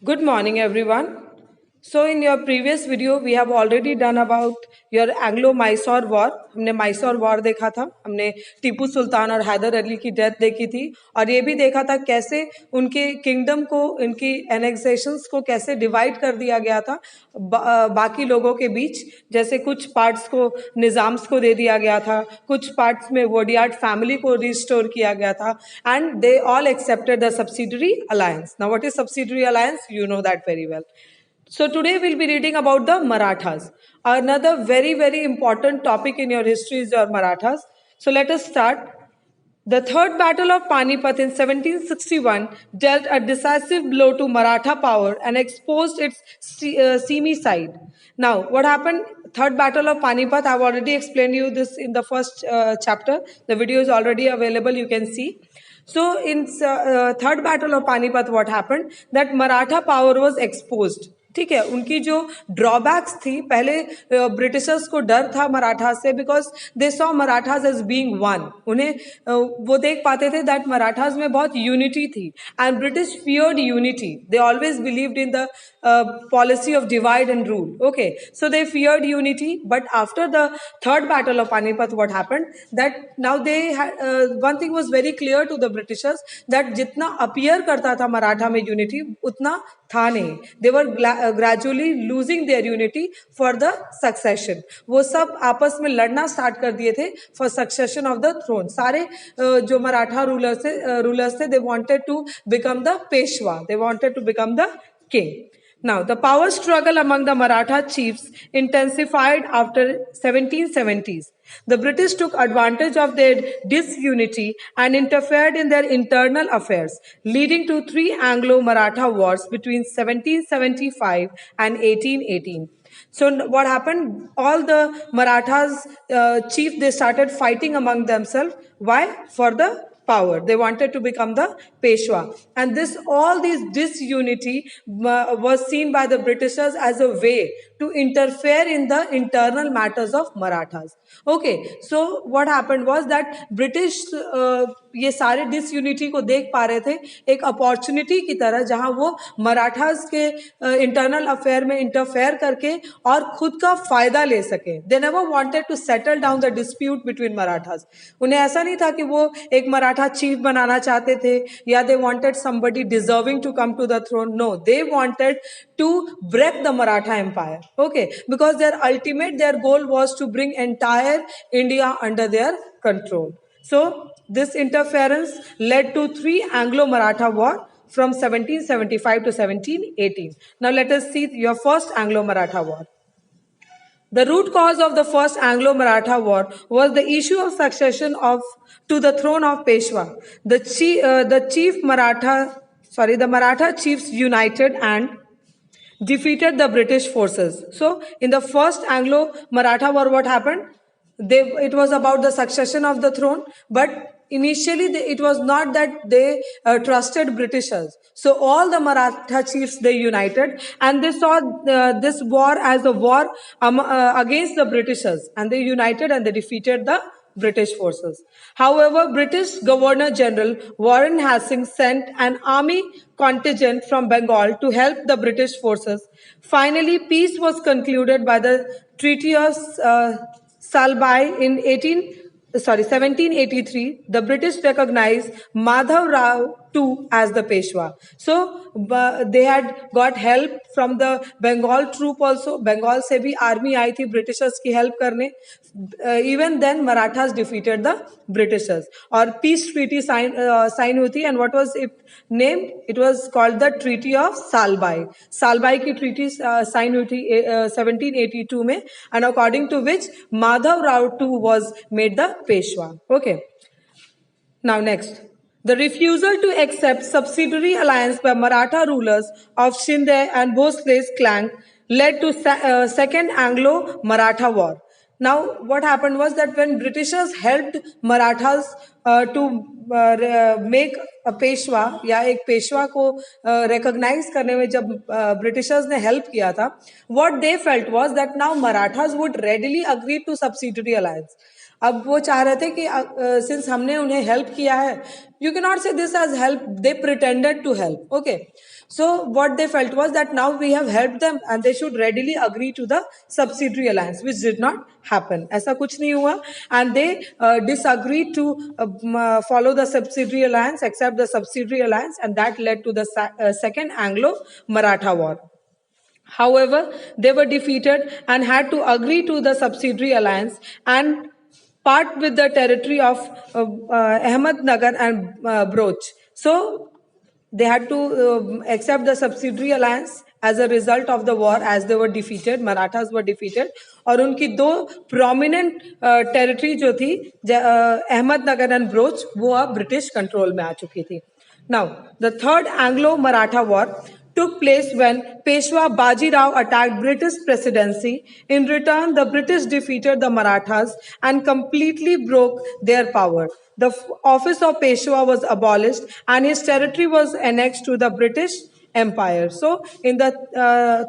Good morning, everyone. So, in your previous video, we have already done about your Anglo-Mysore War. हमने Mysore war देखा था, हमने टीपू सुल्तान और हैदर अली की डेथ देखी थी, और ये भी देखा था कैसे उनके किंगडम को, उनकी एनेक्सेशंस को कैसे डिवाइड कर दिया गया था बाकी लोगों के बीच. जैसे कुछ पार्ट्स को निज़ाम्स को दे दिया गया था, कुछ पार्ट्स में वोडियार्ड फैमिली को रिस्टोर किया गया था, and they all accepted the subsidiary alliance. Now what is subsidiary alliance? You know that very well. So today we'll be reading about the Marathas. Another very important topic in your history is your Marathas. So let us start. The Third Battle of Panipat in 1761 dealt a decisive blow to Maratha power and exposed its seamy side. Now, what happened? Third Battle of Panipat, I've already explained you this in the first chapter. The video is already available, you can see. So in Third Battle of Panipat, what happened? That Maratha power was exposed. ठीक है, उनकी जो drawbacks थी, पहले Britishers को डर था मराठा से, because they saw Marathas as being one. उन्हें वो देख पाते थे दैट मराठाज में बहुत यूनिटी थी, and British feared unity. They always believed in the policy of divide and rule. Okay, so they feared unity, but after the third battle of Panipat, what happened? That now they had one thing was very clear to the Britishers, that जितना appear करता था मराठा में unity, उतना था नहीं. They were gradually losing their unity for the succession. वो सब आपस में लड़ना स्टार्ट कर दिए थे for succession of the throne. सारे जो मराठा रूलर्स थे, they wanted to become the Peshwa. They wanted to become the king. Now, the power struggle among the Maratha chiefs intensified after 1770s. The British took advantage of their disunity and interfered in their internal affairs, leading to 3 Anglo-Maratha wars between 1775 and 1818. So what happened? All the Marathas chief, they started fighting among themselves. Why? For the power. They wanted to become the Peshwa, and all these disunity was seen by the Britishers as a way to interfere in the internal matters of Marathas. Okay, so what happened was that British ये सारे disunity को देख पा रहे थे एक opportunity की तरह, जहां वो मराठास के इंटरनल अफेयर में इंटरफेयर करके और खुद का फायदा ले सके. They never wanted to settle down the dispute between Marathas. उन्हें ऐसा नहीं था कि वो एक मराठा चीफ बनाना चाहते थे, या they wanted somebody deserving to come to the throne. No, they wanted to break the Maratha Empire. Okay, because their goal was to bring entire India under their control. So this interference led to 3 Anglo-Maratha war from 1775 to 1718. Now let us see your first Anglo-Maratha war. The root cause of the first Anglo-Maratha war was the issue of succession to the throne of Peshwa. The Maratha chiefs united and defeated the British forces. So in the first Anglo-Maratha war, what happened? It was about the succession of the throne, but initially it was not that they trusted Britishers. So all the Maratha chiefs, they united, and they saw this war as a war against the Britishers, and they united and they defeated the British forces. However, British Governor General Warren Hastings sent an army contingent from Bengal to help the British forces. Finally, peace was concluded by the Treaty of Salbai in 1783. The British recognized Madhav Rao II as the Peshwa. So they had got help from the Bengal troop also. Bengal se bhi army आई थी Britishers की help करने. Even then Marathas defeated the Britishers. और peace treaty sign हुई थी, and what was it named? It was called the Treaty of Salbai. Salbai की treaty sign हुई थी 1782 में, and according to which Madhav Rao II was made the Peshwa. Okay. Now next. The refusal to accept subsidiary alliance by Maratha rulers of Shinde and Bhosle's clan led to Second Anglo-Maratha War. Now, what happened was that when Britishers helped Marathas to make a Peshwa, या एक पेशवा को recognize करने में जब Britishers ने help किया था, what they felt was that now Marathas would readily agree to subsidiary alliance. अब वो चाह रहे थे कि सिंस हमने उन्हें हेल्प किया है, you cannot say this as help, they pretended to help. Okay, so what they felt was that now we have helped them and they should readily agree to the subsidiary alliance, which did not happen. ऐसा कुछ नहीं हुआ, and they disagreed to follow the subsidiary alliance, accept the subsidiary alliance, and that led to the second Anglo-Maratha war. However, they were defeated and had to agree to the subsidiary alliance and part with the territory of Ahmednagar and Broch. So they had to accept the subsidiary alliance as a result of the war, as they were defeated, Marathas were defeated, और उनकी दो prominent territory जो थी Ahmednagar and broach, वो अब British control में आ चुकी थी. Now, the third Anglo-Maratha war took place when Peshwa Baji Rao attacked British presidency. In return, the British defeated the Marathas and completely broke their power. The office of Peshwa was abolished and his territory was annexed to the British Empire. So, in the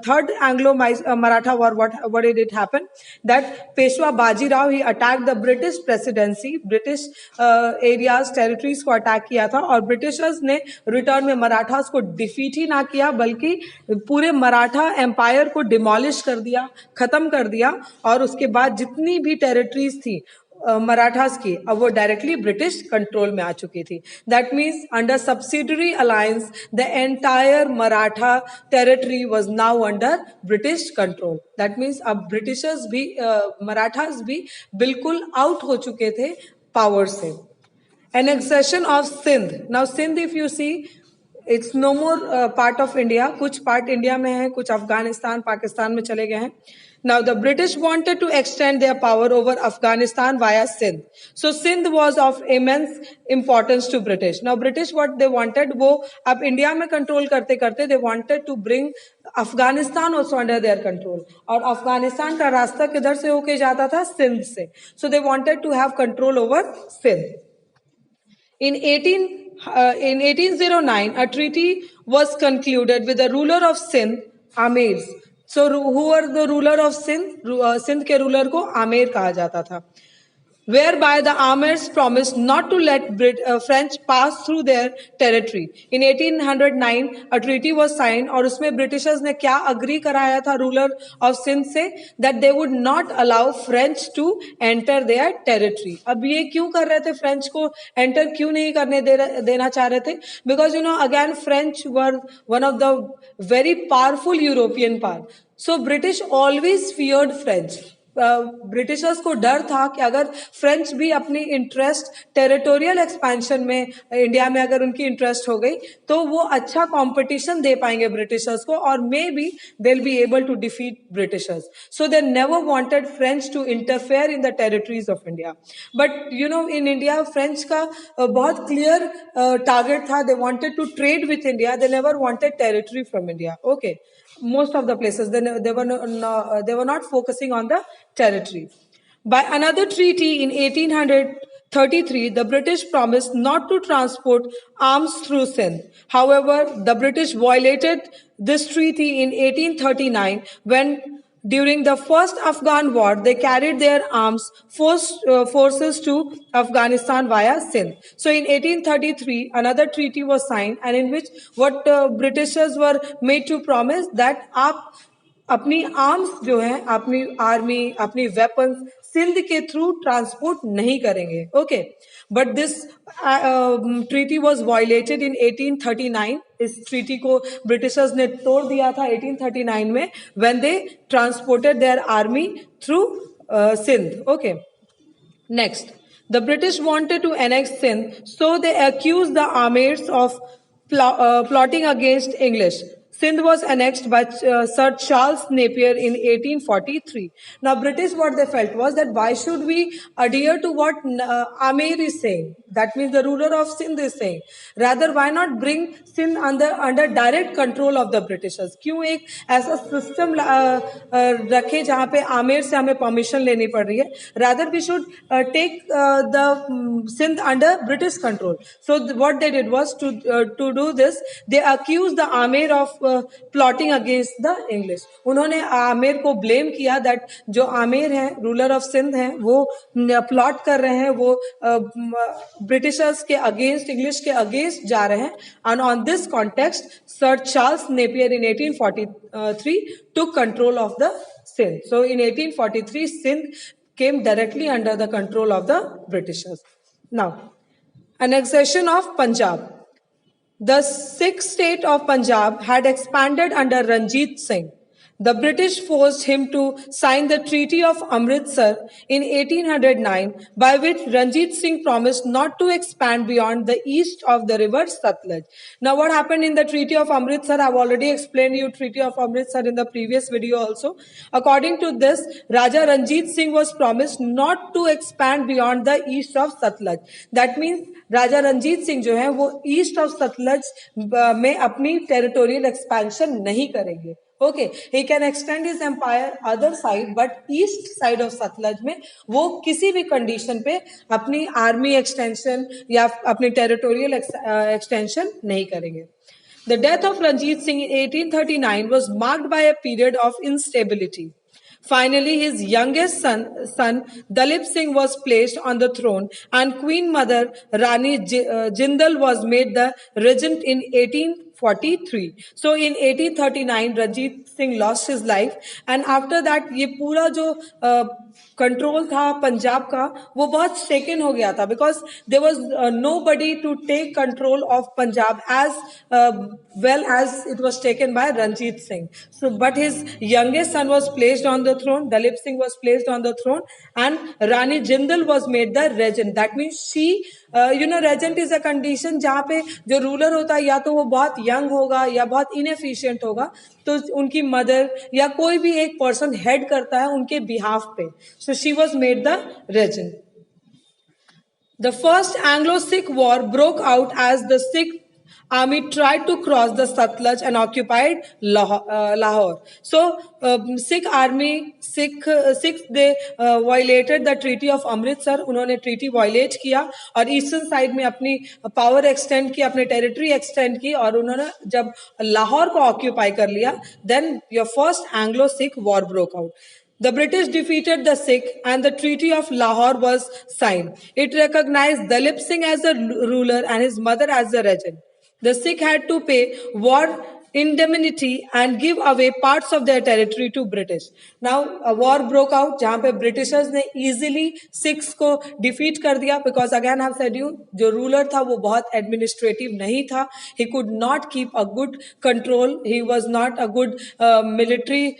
third Anglo-Maratha war, what did it happen? That Peshwa Baji Rao, he attacked the British presidency, British areas, territories को attack किया था, और Britishers ने return में मराठास को defeat ही ना किया, बल्कि पूरे मराठा एम्पायर को डिमोलिश कर दिया, खत्म कर दिया, और उसके बाद जितनी भी टेरिटरीज थी मराठास की, अब वो डायरेक्टली ब्रिटिश कंट्रोल में आ चुकी थी. That means under subsidiary alliance the entire Maratha territory was now under British control. That means अब ब्रिटिशर्स भी मराठास भी बिल्कुल आउट हो चुके थे पावर से. Annexation of Sindh. Now Sindh, if you see, it's no more part of India. कुछ part India में है, कुछ अफगानिस्तान पाकिस्तान में चले गए हैं. Now the British wanted to extend their power over Afghanistan via Sindh. So Sindh was of immense importance to British. Now British what they wanted, वो अब इंडिया में कंट्रोल करते करते they wanted to bring Afghanistan also under their control. और अफगानिस्तान का रास्ता किधर से होके जाता था? सिंध से. So they wanted to have control over Sindh. In 1809, a treaty was concluded with the ruler of Sindh, Amirs. So, who were the ruler of Sindh? Sindh के ruler को आमेर कहा जाता था. Whereby the Amirs promised not to let French pass through their territory. In 1809, a treaty was signed, और उसमें Britishers ने क्या agree कराया था रूलर ऑफ सिंध से? That they would not allow French to enter their territory. अब ये क्यों कर रहे थे? फ्रेंच को एंटर क्यों नहीं करने देना चाह रहे थे? Because again French were one of the very powerful European power. So British always feared French. Britishers को डर था कि अगर फ्रेंच भी अपनी इंटरेस्ट टेरिटोरियल एक्सपेंशन में इंडिया में अगर उनकी इंटरेस्ट हो गई तो वो अच्छा कंपटीशन दे पाएंगे ब्रिटिशर्स को, और may be they will be able to defeat Britishers. So they never wanted French to interfere in the territories of India. But in India French का बहुत क्लियर टारगेट था. They wanted to trade with India, they never wanted territory from India. Okay, most of the places they were not focusing on the territory. By another treaty in 1833, the British promised not to transport arms through Sindh. However, the British violated this treaty in 1839 when during the first Afghan war, they carried their arms forces to Afghanistan via Sindh. So in 1833, another treaty was signed, and in which what Britishers were made to promise that आप अपनी arms जो हैं, अपनी army, अपनी weapons Sindh के through transport नहीं करेंगे. Okay, but this treaty was violated in 1839. इस ट्रीटी को ब्रिटिशर्स ने तोड़ दिया था 1839 में, when they transported their army through Sindh. Okay, next, the British wanted to annex Sindh, so they accused the Amirs of plotting against English. Sindh was annexed by Sir Charles Napier in 1843. Now, British, what they felt was that why should we adhere to what Amir is saying? That means the ruler of Sindh is saying. Rather, why not bring Sindh under direct control of the Britishers? क्यों एक ऐसा system रखे जहाँ पे आमेर से हमें permission लेनी पड़ रही है? Rather, we should take the Sindh under British control. So, what they did was to do this, they accused the Amir of plotting against the English. उन्होंने आमेर को ब्लेम किया दैट जो आमेर हैं, रूलर ऑफ सिंध हैं, वो प्लॉट कर रहे हैं, वो ब्रिटिशर्स के अगेंस्ट, इंग्लिश के अगेंस्ट जा रहे हैं. And on this context sir Charles Napier in 1843 took control of the Sindh. So in 1843, Sindh came directly under the control of the Britishers. Now, annexation of Punjab. The Sikh state of Punjab had expanded under Ranjit Singh. The British forced him to sign the Treaty of Amritsar in 1809, by which Ranjit Singh promised not to expand beyond the east of the river Satluj. Now, what happened in the Treaty of Amritsar? I've already explained you Treaty of Amritsar in the previous video also. According to this, Raja Ranjit Singh was promised not to expand beyond the east of Satluj. That means राजा रंजीत सिंह जो है वो east of Sutlej में अपनी territorial expansion नहीं करेंगे. Okay, he can extend his empire other side, but east side of Sutlej में वो किसी भी कंडीशन पे अपनी आर्मी एक्सटेंशन या अपनी टेरिटोरियल एक्सटेंशन नहीं करेंगे. The death of Ranjit Singh in 1839 was marked by a period of instability. Finally, his youngest son Dalip Singh was placed on the throne, and Queen Mother Rani Jindal was made the regent in 1843. So in 1839, Ranjit Singh lost his life, and after that ये पूरा जो control था पंजाब का वो बहुत शेकन हो गया था, because there was nobody to take control of Punjab as well as it was taken by Ranjit Singh. So, but his youngest son was placed on the throne. Dalip Singh was placed on the throne, and Rani Jindal was made the regent. That means she, regent is a condition जहाँ पे जो ruler होता है या तो वो बहुत young होगा या बहुत इनएफिशिएंट होगा, तो उनकी मदर या कोई भी एक पर्सन हेड करता है उनके बिहाफ पे. So she was made the regent. The first Anglo-Sikh war broke out as the Sikh army tried to cross the Satluj and occupied Lahore. So Sikh Sikhs they violated the Treaty of Amritsar. उन्होंने treaty violate किया और eastern side में अपनी power extend की, अपनी territory extend की, और उन्होंने जब लाहौर को ऑक्यूपाई कर लिया, then your first Anglo-Sikh war broke out. The British defeated the Sikh and the Treaty of Lahore was signed. It recognized Dalip Singh as the ruler and his mother as the regent. The Sikh had to pay war indemnity and give away parts of their territory to British. Now a war broke out जहाँ पे Britishers ने easily Sikhs को defeat कर दिया, because again I've said you जो ruler था वो बहुत administrative नहीं था. He could not keep a good control. He was not a good military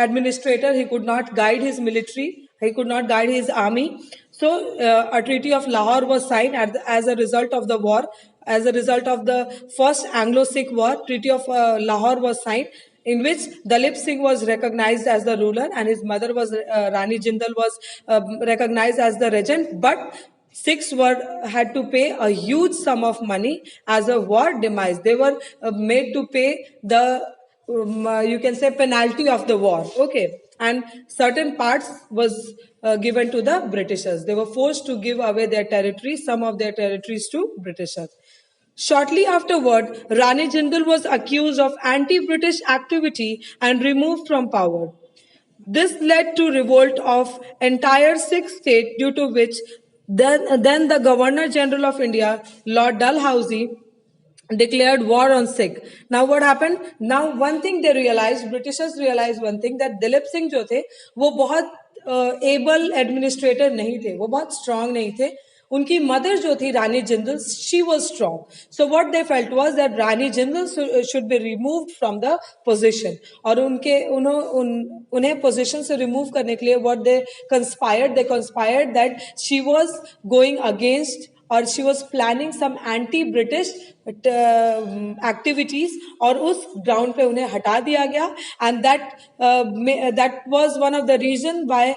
administrator. He could not guide his military. He could not guide his army. So a Treaty of Lahore was signed as a result of the war. As a result of the first Anglo-Sikh war, Treaty of Lahore was signed, in which Dalip Singh was recognized as the ruler and his mother was Rani Jindal was recognized as the regent. But Sikhs had to pay a huge sum of money as a war demise. They were made to pay the you can say penalty of the war. Okay, and certain parts was given to the Britishers. They were forced to give away their territory, some of their territories to Britishers. Shortly afterward, Rani Jindal was accused of anti-British activity and removed from power. This led to revolt of entire Sikh state, due to which then the Governor General of India, Lord Dalhousie, declared war on Sikh. Now what happened? Now one thing they realized, Britishers realized one thing, that Dalip Singh जो थे वो बहुत able administrator नहीं थे, वो बहुत strong नहीं थे. उनकी मदर जो थी रानी Jindal, she was strong. So what they felt was that Rani Jindal should be removed from the position. और उन्हें position से remove करने के लिए what they conspired that she was going against, or she was planning some anti-British activities, और उस ground पे उन्हें हटा दिया गया. And that was one of the reason why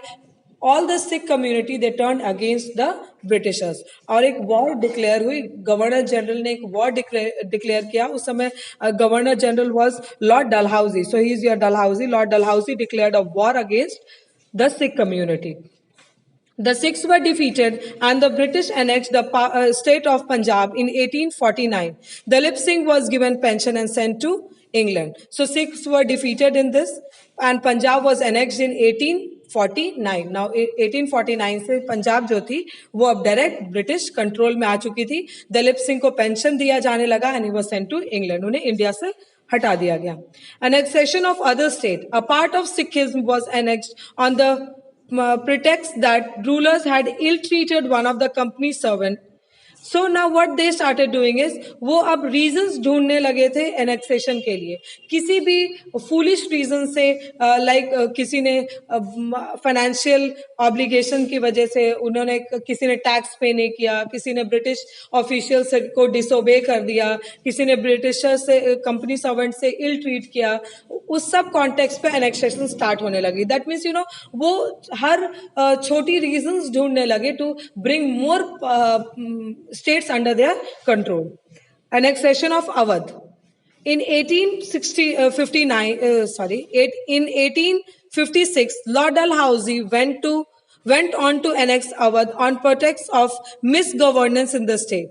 all the Sikh community they turned against the Britishers. और एक war declare हुई, गवर्नर जनरल ने एक war declare किया. उस समय governor general was Lord Dalhousie. So he is your Dalhousie. Lord Dalhousie declared a war against the Sikh community. The Sikhs were defeated and the British annexed the state of Punjab in 1849. Dalip Singh was given pension and sent to England. So Sikhs were defeated in this, and Punjab was annexed in 1849. Now 1849 से पंजाब जो थी वो अब direct British control में आ चुकी थी. दलीप सिंह को pension दिया जाने लगा and he was sent to England. उन्हें इंडिया से हटा दिया गया. Annexation of other state. A part of Sikhism was annexed on the pretext that rulers had ill-treated one of the company servant. So now what they started doing is वो अब reasons ढूंढने लगे थे annexation के लिए. किसी भी foolish reason से like किसी ने financial obligation की वजह से उन्होंने किसी ने tax pay नहीं किया, किसी ने British officials को disobey कर दिया, किसी ने Britishers से company servant से ill treat किया, उस सब context पे annexation start होने लगी. That means वो हर छोटी reasons ढूंढने लगे to bring more states under their control. Annexation of Awadh. In 1856, Lord Dalhousie went on to annex Awadh on pretext of misgovernance in the state.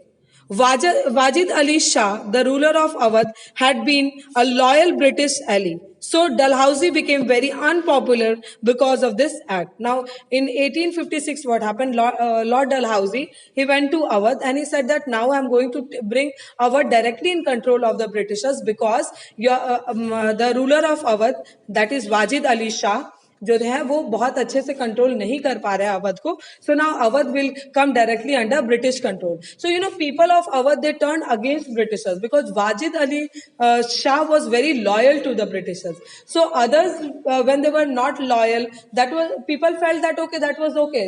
Wajid Ali Shah, the ruler of Awadh, had been a loyal British ally. So Dalhousie became very unpopular because of this act. Now, in 1856, what happened? Lord Dalhousie, he went to Awadh and he said that now I'm going to bring Awadh directly in control of the Britishers because the ruler of Awadh, that is Wajid Ali Shah, जो है वो बहुत अच्छे से control नहीं कर पा रहे हैं अवध को. So now Awadh will come directly under British control. So people of Awadh they turn against Britishers because Wajid Ali Shah was very loyal to the Britishers. So others when they were not loyal, that was people felt that okay, that was okay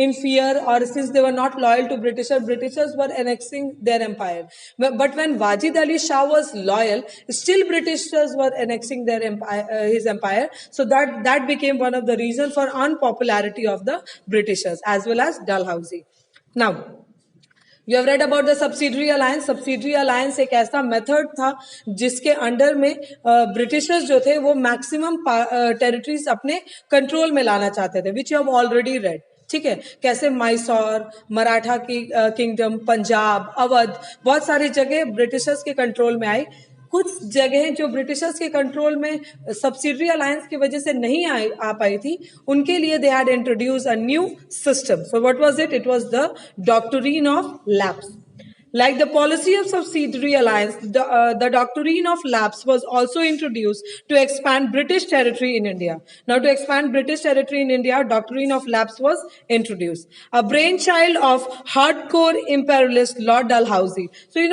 in fear, और since they were not loyal to Britishers were annexing their empire. But when Wajid Ali Shah was loyal, still Britishers were annexing their empire, his empire. So that became one of the reasons for unpopularity of the Britishers as well as Dalhousie. Now, you have read about the subsidiary alliance. Subsidiary alliance एक ऐसा method था जिसके under में Britishers जो थे वो maximum territories अपने control में लाना चाहते थे, which you have already red. ठीक है, कैसे मैसूर, मराठा की किंगडम, पंजाब, अवध, बहुत सारी जगह ब्रिटिशर्स के कंट्रोल में आई. कुछ जगह जो ब्रिटिशर्स के कंट्रोल में सब्सिडरी अलायंस की वजह से नहीं आ पाई थी, उनके लिए they had introduce a new system. So what was it? It was the doctrine of lapse. Like the policy of subsidiary alliance, the doctrine of lapse was also introduced to expand British territory in India. Now, to expand British territory in India, doctrine of lapse was introduced. A brainchild of hardcore imperialist Lord Dalhousie. So,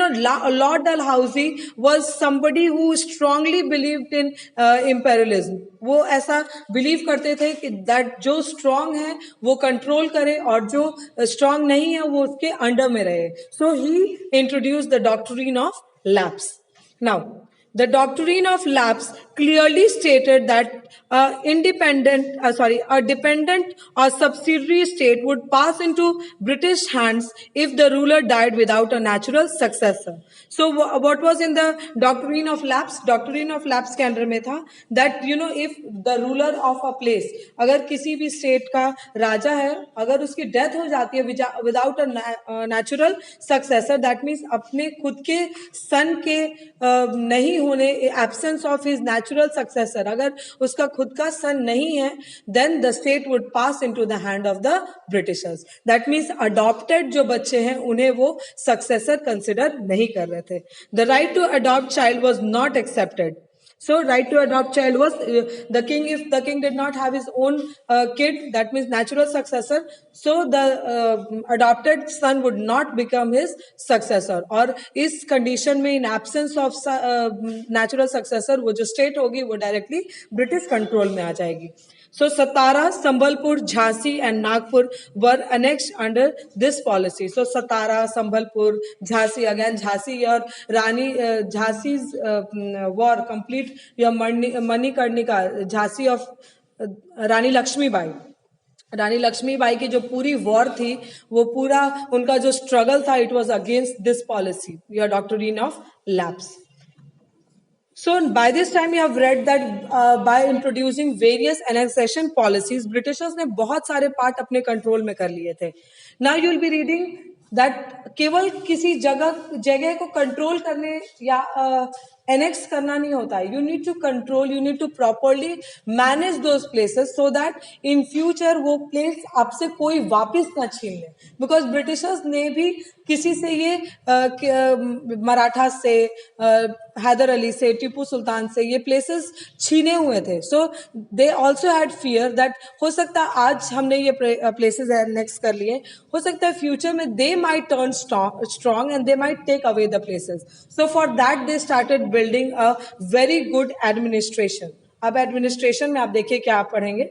Lord Dalhousie was somebody who strongly believed in imperialism. वो ऐसा believe करते थे कि that जो strong है वो control करे और जो स्ट्रांग नहीं है वो उसके अंडर में रहे. So he introduce the doctrine of lapse. Now the doctrine of lapse clearly stated that a dependent or subsidiary state would pass into British hands if the ruler died without a natural successor. So what was in the doctrine of lapse? Doctrine of lapse के अंदर में था that if the ruler of a place, अगर किसी भी state का राजा है, अगर उसकी डेथ हो जाती है without a natural successor, that means अपने खुद के सन के नहीं होने, absence of his natural successor, अगर उसका खुद का सन नहीं है, then the state would pass into the hand of the Britishers. That means adopted जो बच्चे हैं उन्हें वो सक्सेसर कंसिडर नहीं कर रहे थे. The right to adopt child was not accepted. So right to adopt child was the king, if the king did not have his own kid, that means natural successor, so the adopted son would not become his successor. और इस condition में in absence of natural successor वो जो state होगी वो directly British control में आ जाएगी. So Satara, Sambalpur, Jhansi and Nagpur were annexed under this policy. So Satara, Sambalpur, Jhansi, again Jhansi, your Rani Jhansi's war complete your Manikarnika, Jhansi of Rani Lakshmi Bai. रानी लक्ष्मीबाई की जो पूरी war थी वो पूरा उनका जो स्ट्रगल था, it was against this policy, your doctrine of lapse. So by this time you have read that by introducing various annexation policies, Britishers ने बहुत सारे पार्ट अपने कंट्रोल में कर लिए थे. Now you will be reading that केवल किसी जगह को कंट्रोल करने या एनेक्स करना नहीं होता है. You need to control, you need to properly manage those places so that in future वो प्लेस आपसे कोई वापस ना छीन ले. बिकॉज ब्रिटिशर्स ने भी किसी से ये मराठा से, हैदर अली से, टीपू सुल्तान से ये प्लेसेस छीने हुए थे. So they also had fear that हो सकता है आज हमने ये प्लेसेस एनेक्स कर लिए, हो सकता है फ्यूचर में they might turn strong and they might take away the places. So for that they started building a very good administration. अब एडमिनिस्ट्रेशन में आप देखिए क्या आप पढ़ेंगे.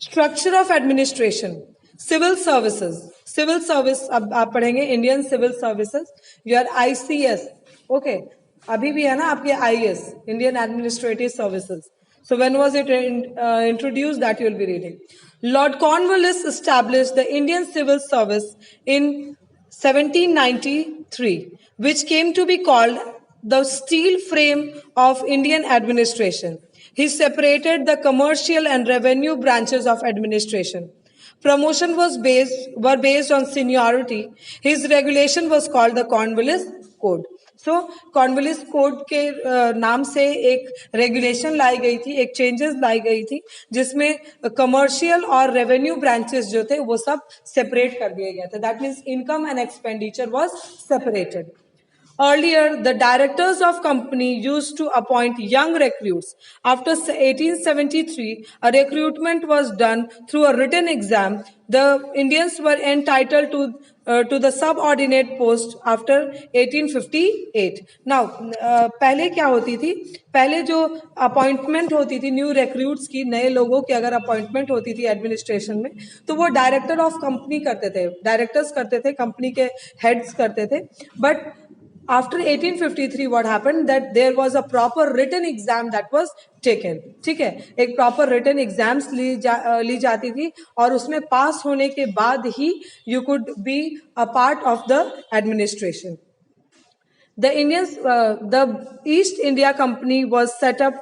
Structure of administration, civil services, civil service अब आप पढ़ेंगे Indian civil services, your ICS. Okay, अभी भी है ना आपके IS, Indian administrative services. So when was it introduced? That you will be reading. Lord Cornwallis established the Indian Civil Service in 1793, which came to be called the steel frame of Indian administration. He separated the commercial and revenue branches of administration. Promotion were based on seniority. His regulation was called the Cornwallis Code. So Cornwallis code के नाम से एक regulation लाई गई थी, एक changes लाई गई थी, जिसमें कमर्शियल और रेवेन्यू ब्रांचेस जो थे वो सब सेपरेट कर दिए गए थे. That means income and expenditure was separated. Earlier, the directors of company used to appoint young recruits. After 1873, a recruitment was done through a written exam. The Indians were entitled to the subordinate post after 1858. Now, पहले क्या होती थी? पहले जो appointment होती थी new recruits की, नए लोगों की अगर अपॉइंटमेंट होती थी एडमिनिस्ट्रेशन में, तो वो डायरेक्टर ऑफ कंपनी करते थे, डायरेक्टर्स करते थे, कंपनी के हेड्स करते थे. But after 1853 what happened that there was a proper written exam that was taken. ठीक है, एक proper written exams ली जाती थी और उसमें पास होने के बाद ही you could be a part of the administration. The East India Company was set up.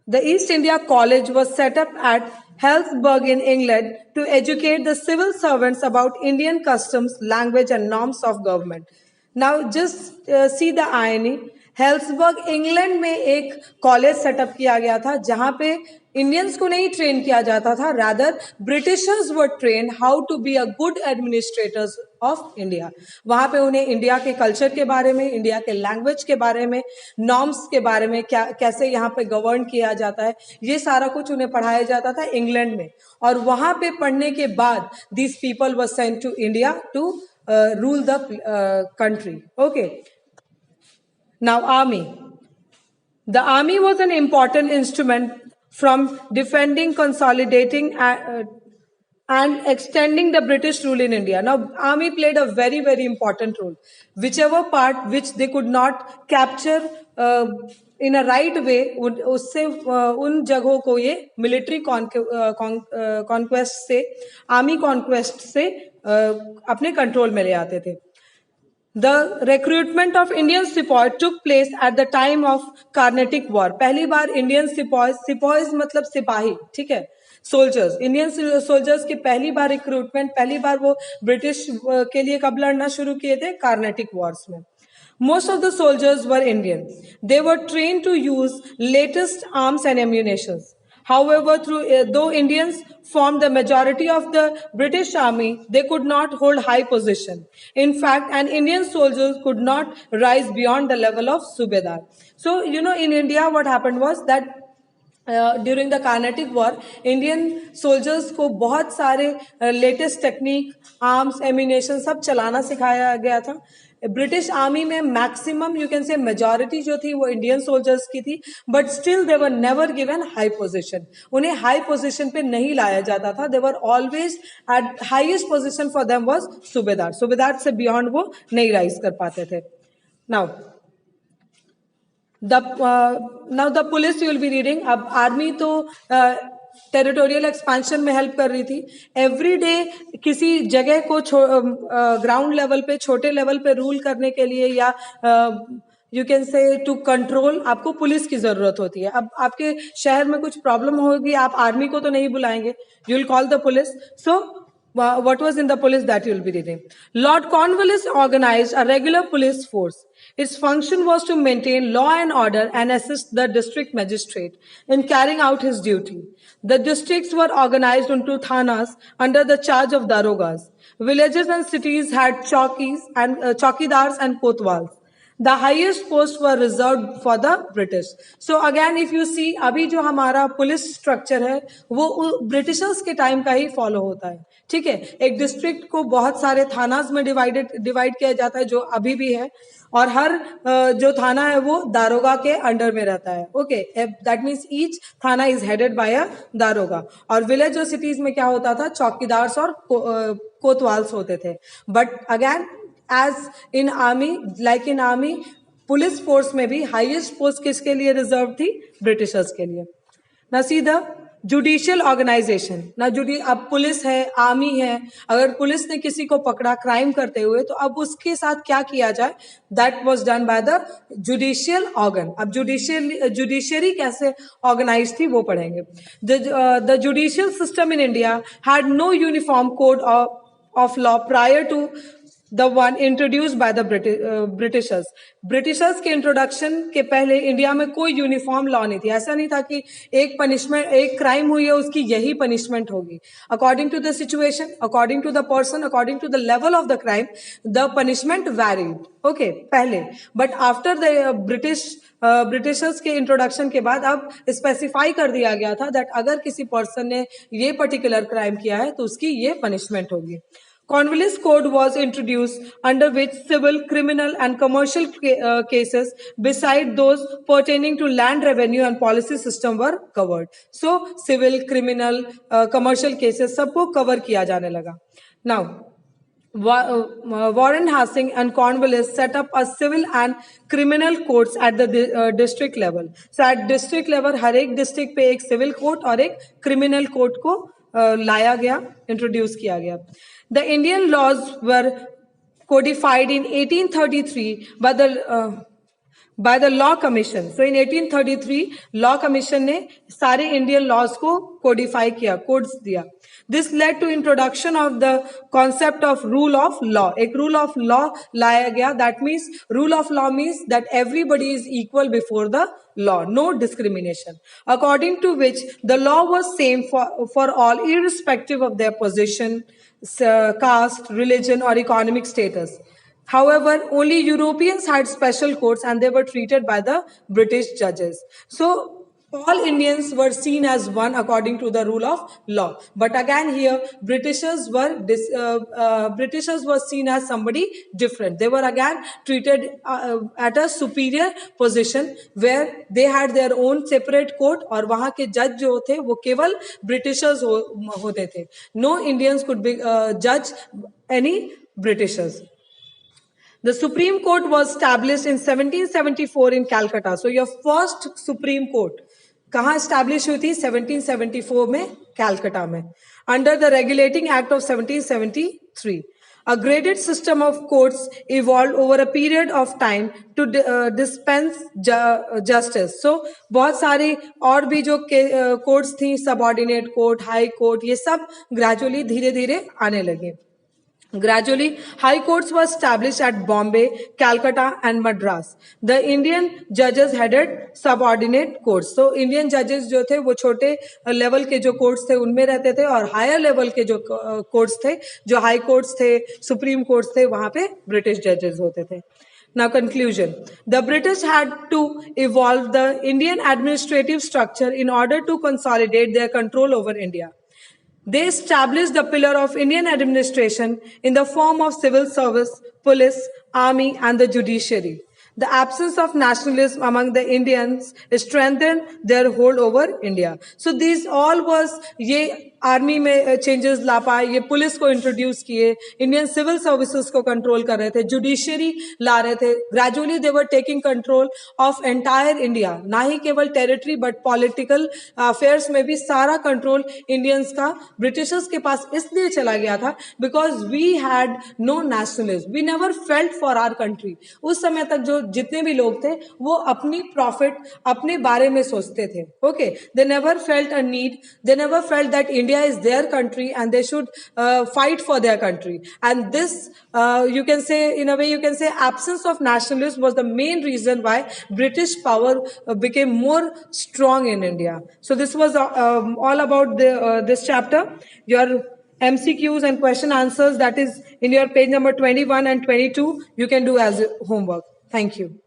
The East India College was set up at Hillsborough in England to educate the civil servants about Indian customs, language and norms of government. Now just see the irony. हेल्सबर्ग England में एक college setup किया गया था जहां पे Indians को नहीं ट्रेन किया जाता था, rather Britishers were train how to be a good administrators of India. वहां पे उन्हें इंडिया के कल्चर के बारे में, इंडिया के लैंग्वेज के बारे में, नॉर्म्स के बारे में, कैसे यहाँ पे गवर्न किया जाता है, ये सारा कुछ उन्हें पढ़ाया जाता था इंग्लैंड में. और वहां पे पढ़ने के बाद these people were sent to India to rule the country. Okay. Now army. The army was an important instrument from defending, consolidating and extending the British rule in India. Now army played a very, very important role. Whichever part which they could not capture in a right way, उससे उन जगहों को ये military conquest से, army conquest से अपने control में ले आते थे. The recruitment of Indian sepoy took place at the time of Carnatic War. पहली बार इंडियन सिपॉयज मतलब सिपाही, ठीक है, सोल्जर्स, इंडियन सोल्जर्स की पहली बार रिक्रूटमेंट, पहली बार वो ब्रिटिश के लिए कब लड़ना शुरू किए थे? कार्नेटिक वॉर्स में. Most of the soldiers were Indian. They were trained to use latest arms and ammunition. However, though Indians formed the majority of the British army, they could not hold high position. In fact, an Indian soldier could not rise beyond the level of Subedar. So, you know, in India, what happened was that during the Carnatic war Indian soldiers को बहुत सारे latest technique, arms, ammunition सब चलाना सिखाया गया था. British army में maximum you can say majority जो थी वो इंडियन सोल्जर्स की थी, but still they were never given high position. उन्हें हाई पोजीशन पे नहीं लाया जाता था. They were always at highest position for them was subedar. Subedar से बियॉन्ड वो नहीं राइज कर पाते थे. Now the police you will be reading. अब आर्मी तो टेरिटोरियल एक्सपेंशन में हेल्प कर रही थी. एवरी डे किसी जगह को ग्राउंड लेवल पे, छोटे लेवल पे रूल करने के लिए या you can say to control, आपको पुलिस की जरूरत होती है. अब आपके शहर में कुछ प्रॉब्लम होगी, आप आर्मी को तो नहीं बुलाएंगे, you will call the police. So what was in the police, that you will be reading. Lord Cornwallis organized a regular police force. Its function was to maintain law and order and assist the district magistrate in carrying out his duty. The districts were organized into thanas under the charge of darogas. Villages and cities had chowkidars and kotwals. The highest posts were reserved for the British. So again, if you see, अभी जो हमारा police structure है वो Britishers के time का ही follow होता है. ठीक है, एक डिस्ट्रिक्ट को बहुत सारे थानास में डिवाइड किया जाता है जो अभी भी है, और हर जो थाना है वो दारोगा के अंडर में रहता है. ओके, दैट मीन्स ईच थाना इज हेडेड बाय अ दारोगा. और विलेज और सिटीज में क्या होता था, चौकीदार्स और कोतवाल्स होते थे. But again as in army, like in army, police force में भी हाईएस्ट पोस्ट किसके लिए रिजर्व थी, ब्रिटिशर्स के लिए. ना सीधा जुडिशियल ऑर्गेनाइजेशन ना अब पुलिस है, आर्मी है, अगर पुलिस ने किसी को पकड़ा क्राइम करते हुए तो अब उसके साथ क्या किया जाए, that was done by the judicial organ. अब जुडिशियरी कैसे ऑर्गेनाइज थी वो पढ़ेंगे. The judicial system in India had no uniform code of law prior to the one introduced by the Britishers. Britishers के इंट्रोडक्शन के पहले इंडिया में कोई यूनिफॉर्म लॉ नहीं थी. ऐसा नहीं था कि एक पनिशमेंट, एक क्राइम हुई है उसकी यही पनिशमेंट होगी. According to the situation, according to the person, according to the level of the crime, the punishment varied. Okay, पहले. बट आफ्टर द ब्रिटिशर्स के इंट्रोडक्शन के बाद अब स्पेसिफाई कर दिया गया था दैट अगर किसी पर्सन ने ये पर्टिकुलर क्राइम किया है तो उसकी ये पनिशमेंट होगी. Cornwallis Code was introduced under which civil, criminal and commercial cases beside those pertaining to land revenue and policy system were covered. So civil, criminal, commercial cases सबको cover किया जाने लगा. Now Warren Hastings and Cornwallis set up a civil and criminal courts at the district level. So at district level हर एक district पे एक civil court और एक criminal court को लाया गया, इंट्रोड्यूस किया गया. The Indian laws were codified in 1833 by the Law Commission. So in 1833 Law Commission ने सारे इंडियन लॉज को कोडिफाई किया, कोड्स दिया. This led to introduction of the concept of rule of law. एक rule of law लाया गया. That means rule of law means that everybody is equal before the law, no discrimination. According to which the law was same for all, irrespective of their position, caste, religion, or economic status. However, only Europeans had special courts and they were treated by the British judges. So all Indians were seen as one according to the rule of law. But again here, Britishers were seen as somebody different. They were again treated at a superior position where they had their own separate court और वहाँ के जज जो थे वो केवल Britishers होते थे. No Indians could be judge any Britishers. The Supreme Court was established in 1774 in Calcutta. So your first Supreme Court कहाँ establish हुई थी? 1774 में कैलकटा में, under the Regulating Act of 1773. A graded system of courts evolved over a period of time to dispense justice. So बहुत सारी और भी जो courts थी, subordinate court, high court, ये सब gradually धीरे धीरे आने लगे. Gradually, high courts were established at Bombay, Calcutta, and Madras. The Indian judges headed subordinate courts. So Indian judges जो थे वो छोटे लेवल के जो courts थे उनमें रहते थे, और higher level के जो courts थे, जो high courts थे, supreme courts थे, वहाँ पे British judges होते थे. Now conclusion. The British had to evolve the Indian administrative structure in order to consolidate their control over India. They established the pillar of Indian administration in the form of civil service, police, army, and the judiciary. The absence of nationalism among the Indians strengthened their hold over India. So these all was ये army में changes ला पाए, ये police को introduce किए, Indian civil services को control कर रहे थे, जुडिशरी ला रहे थे. Gradually they were taking control of entire India, ना ही केवल टेरिटरी बट पॉलिटिकल अफेयर्स में भी सारा कंट्रोल इंडियंस का ब्रिटिशर्स के पास इसलिए चला गया था because we had no nationalism, we never felt for our country. उस समय तक जो जितने भी लोग थे वो अपनी प्रॉफिट अपने बारे में सोचते थे. Okay, they never felt a need, they never felt that India is their country and they should fight for their country. And this, you can say, in a way you can say, absence of nationalism was the main reason why British power became more strong in India. So this was all about this chapter. Your MCQs and question answers, that is in your page number 21 and 22, you can do as homework. Thank you.